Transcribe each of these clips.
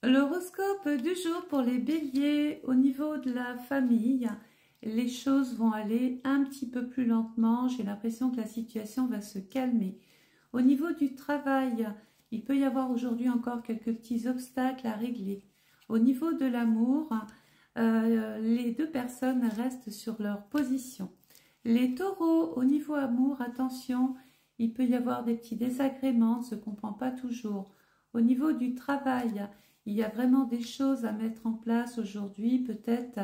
L'horoscope du jour pour les béliers. Au niveau de la famille, les choses vont aller un petit peu plus lentement. J'ai l'impression que la situation va se calmer. Au niveau du travail, il peut y avoir aujourd'hui encore quelques petits obstacles à régler. Au niveau de l'amour, les deux personnes restent sur leur position. Les taureaux, au niveau amour, attention, il peut y avoir des petits désagréments, on ne se comprend pas toujours. Au niveau du travail, il y a vraiment des choses à mettre en place aujourd'hui, peut-être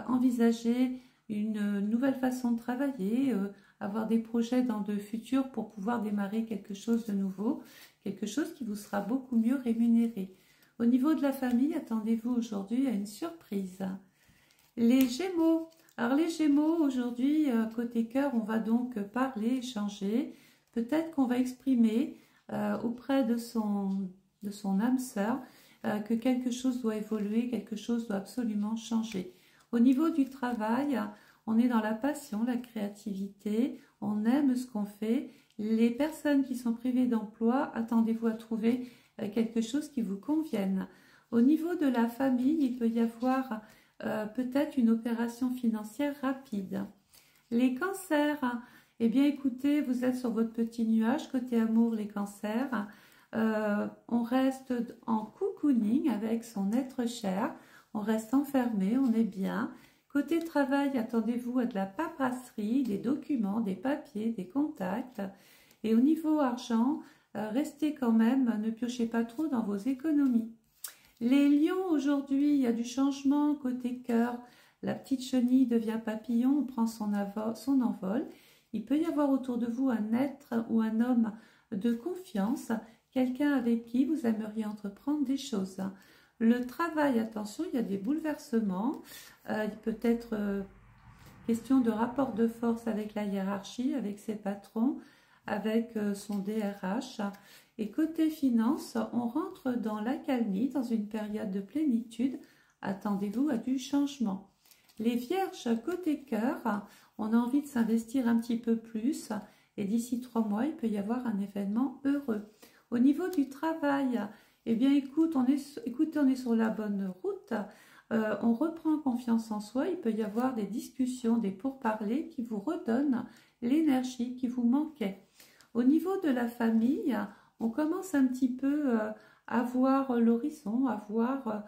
envisager une nouvelle façon de travailler, avoir des projets dans le futur pour pouvoir démarrer quelque chose de nouveau, quelque chose qui vous sera beaucoup mieux rémunéré. Au niveau de la famille, attendez-vous aujourd'hui à une surprise. Les Gémeaux. Alors les Gémeaux, aujourd'hui, côté cœur, on va donc parler, échanger. Peut-être qu'on va exprimer auprès de son âme sœur que quelque chose doit évoluer, quelque chose doit absolument changer. Au niveau du travail, on est dans la passion, la créativité, on aime ce qu'on fait. Les personnes qui sont privées d'emploi, attendez-vous à trouver quelque chose qui vous convienne. Au niveau de la famille, il peut y avoir peut-être une opération financière rapide. Les cancers, eh bien écoutez, vous êtes sur votre petit nuage, côté amour les cancers. On reste en cocooning avec son être cher, on reste enfermé, on est bien. Côté travail, attendez-vous à de la paperasserie, des documents, des papiers, des contacts. Et au niveau argent, restez quand même, ne piochez pas trop dans vos économies. Les lions, aujourd'hui, il y a du changement côté cœur. La petite chenille devient papillon, on prend son envol. Il peut y avoir autour de vous un être ou un homme de confiance, quelqu'un avec qui vous aimeriez entreprendre des choses. Le travail, attention, il y a des bouleversements. Il peut être question de rapport de force avec la hiérarchie, avec ses patrons, avec son DRH. Et côté finance, on rentre dans l'accalmie, dans une période de plénitude. Attendez-vous à du changement. Les vierges, côté cœur, on a envie de s'investir un petit peu plus. Et d'ici 3 mois, il peut y avoir un événement heureux. Au niveau du travail, eh bien écoutez, on est sur la bonne route. On reprend confiance en soi. Il peut y avoir des discussions, des pourparlers qui vous redonnent l'énergie qui vous manquait. Au niveau de la famille, on commence un petit peu à voir l'horizon, à voir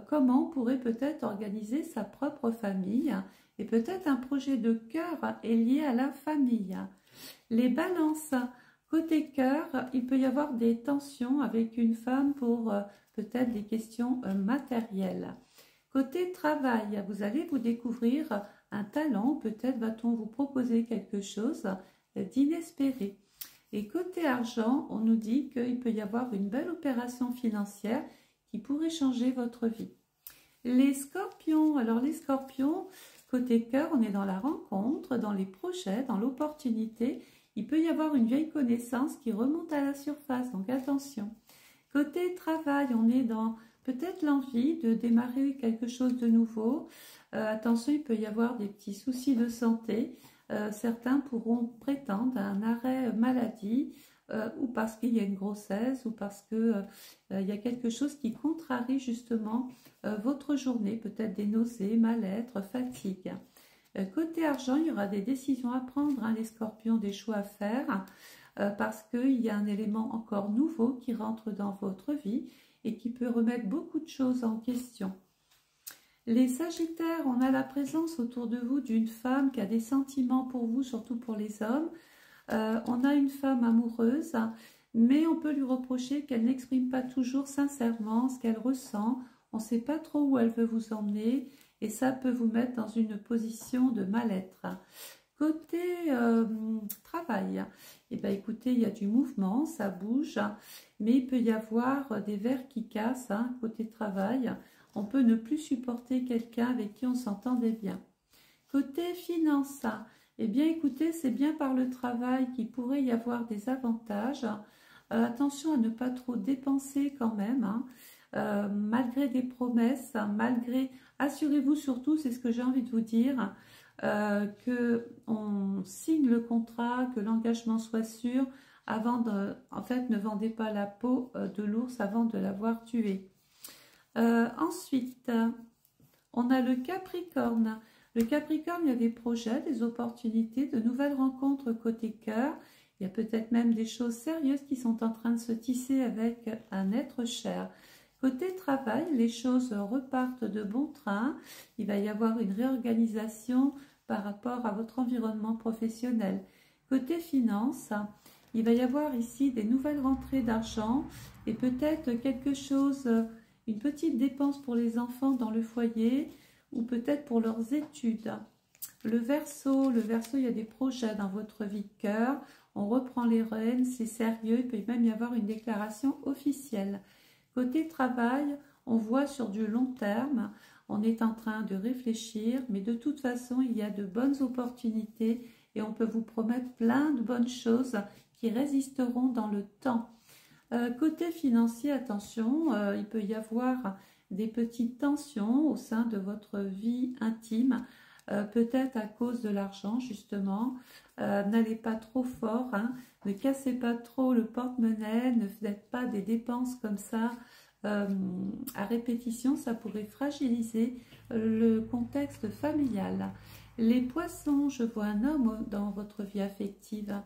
comment on pourrait peut-être organiser sa propre famille. Et peut-être un projet de cœur est lié à la famille. Les balances, côté cœur, il peut y avoir des tensions avec une femme pour peut-être des questions matérielles. Côté travail, vous allez vous découvrir un talent, peut-être va-t-on vous proposer quelque chose d'inespéré. Et côté argent, on nous dit qu'il peut y avoir une belle opération financière qui pourrait changer votre vie. Les scorpions, alors les scorpions, côté cœur, on est dans la rencontre, dans les projets, dans l'opportunité. Il peut y avoir une vieille connaissance qui remonte à la surface, donc attention. Côté travail, on est dans peut-être l'envie de démarrer quelque chose de nouveau. Attention, il peut y avoir des petits soucis de santé. Certains pourront prétendre à un arrêt maladie ou parce qu'il y a une grossesse ou parce qu'il y a quelque chose qui contrarie justement votre journée, peut-être des nausées, mal-être, fatigue. Côté argent, il y aura des décisions à prendre, hein, les scorpions, des choix à faire parce qu'il y a un élément encore nouveau qui rentre dans votre vie et qui peut remettre beaucoup de choses en question. Les sagittaires, on a la présence autour de vous d'une femme qui a des sentiments pour vous, surtout pour les hommes. On a une femme amoureuse, mais on peut lui reprocher qu'elle n'exprime pas toujours sincèrement ce qu'elle ressent. On ne sait pas trop où elle veut vous emmener et ça peut vous mettre dans une position de mal-être. Côté travail, eh bien, écoutez, il y a du mouvement, ça bouge, mais il peut y avoir des verres qui cassent, hein, côté travail. On peut ne plus supporter quelqu'un avec qui on s'entendait bien. Côté finance, eh bien écoutez, c'est bien par le travail qu'il pourrait y avoir des avantages. Attention à ne pas trop dépenser quand même, hein. Malgré des promesses, malgré... Assurez-vous surtout, c'est ce que j'ai envie de vous dire, qu'on signe le contrat, que l'engagement soit sûr, avant de... En fait, ne vendez pas la peau de l'ours avant de l'avoir tué. Ensuite, on a le Capricorne. Le Capricorne, il y a des projets, des opportunités, de nouvelles rencontres côté cœur. Il y a peut-être même des choses sérieuses qui sont en train de se tisser avec un être cher. Côté travail, les choses repartent de bon train. Il va y avoir une réorganisation par rapport à votre environnement professionnel. Côté finance, il va y avoir ici des nouvelles rentrées d'argent et peut-être quelque chose, une petite dépense pour les enfants dans le foyer ou peut-être pour leurs études. Le Verseau, il y a des projets dans votre vie de cœur. On reprend les rênes, c'est sérieux, il peut même y avoir une déclaration officielle. Côté travail, on voit sur du long terme, on est en train de réfléchir, mais de toute façon, il y a de bonnes opportunités et on peut vous promettre plein de bonnes choses qui résisteront dans le temps. Côté financier, attention, il peut y avoir des petites tensions au sein de votre vie intime, peut-être à cause de l'argent justement. N'allez pas trop fort, hein, ne cassez pas trop le porte-monnaie, ne faites pas des dépenses comme ça à répétition, ça pourrait fragiliser le contexte familial. Les poissons, je vois un homme dans votre vie affective,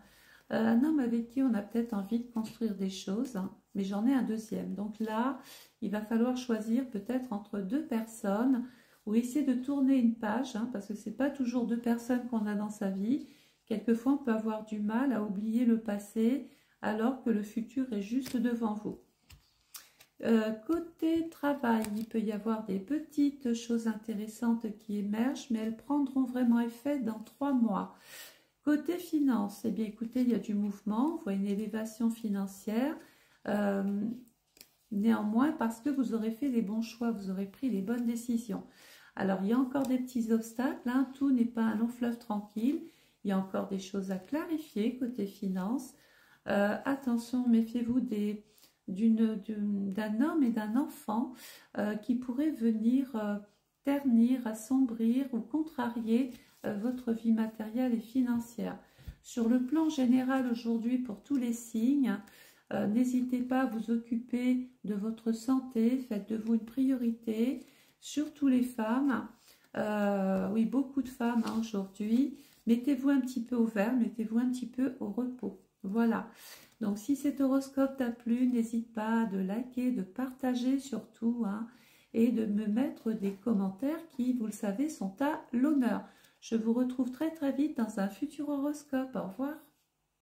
un homme avec qui on a peut-être envie de construire des choses, hein, mais j'en ai un deuxième. Donc là, il va falloir choisir peut-être entre deux personnes ou essayer de tourner une page, hein, parce que ce n'est pas toujours deux personnes qu'on a dans sa vie. Quelquefois, on peut avoir du mal à oublier le passé alors que le futur est juste devant vous. Côté travail, il peut y avoir des petites choses intéressantes qui émergent, mais elles prendront vraiment effet dans 3 mois. Côté finance, eh bien écoutez, il y a du mouvement, on voit une élévation financière, néanmoins parce que vous aurez fait les bons choix, vous aurez pris les bonnes décisions. Alors il y a encore des petits obstacles, hein, tout n'est pas un long fleuve tranquille, il y a encore des choses à clarifier côté finance. Attention, méfiez-vous d'un homme et d'un enfant qui pourraient venir ternir, assombrir ou contrarier votre vie matérielle et financière. Sur le plan général aujourd'hui pour tous les signes, n'hésitez pas à vous occuper de votre santé, faites de vous une priorité, surtout les femmes. Oui, beaucoup de femmes hein, aujourd'hui. Mettez-vous un petit peu au vert, mettez-vous un petit peu au repos. Voilà. Donc, si cet horoscope t'a plu, n'hésite pas de liker, de partager surtout, hein, et de me mettre des commentaires qui, vous le savez, sont à l'honneur. Je vous retrouve très très vite dans un futur horoscope. Au revoir.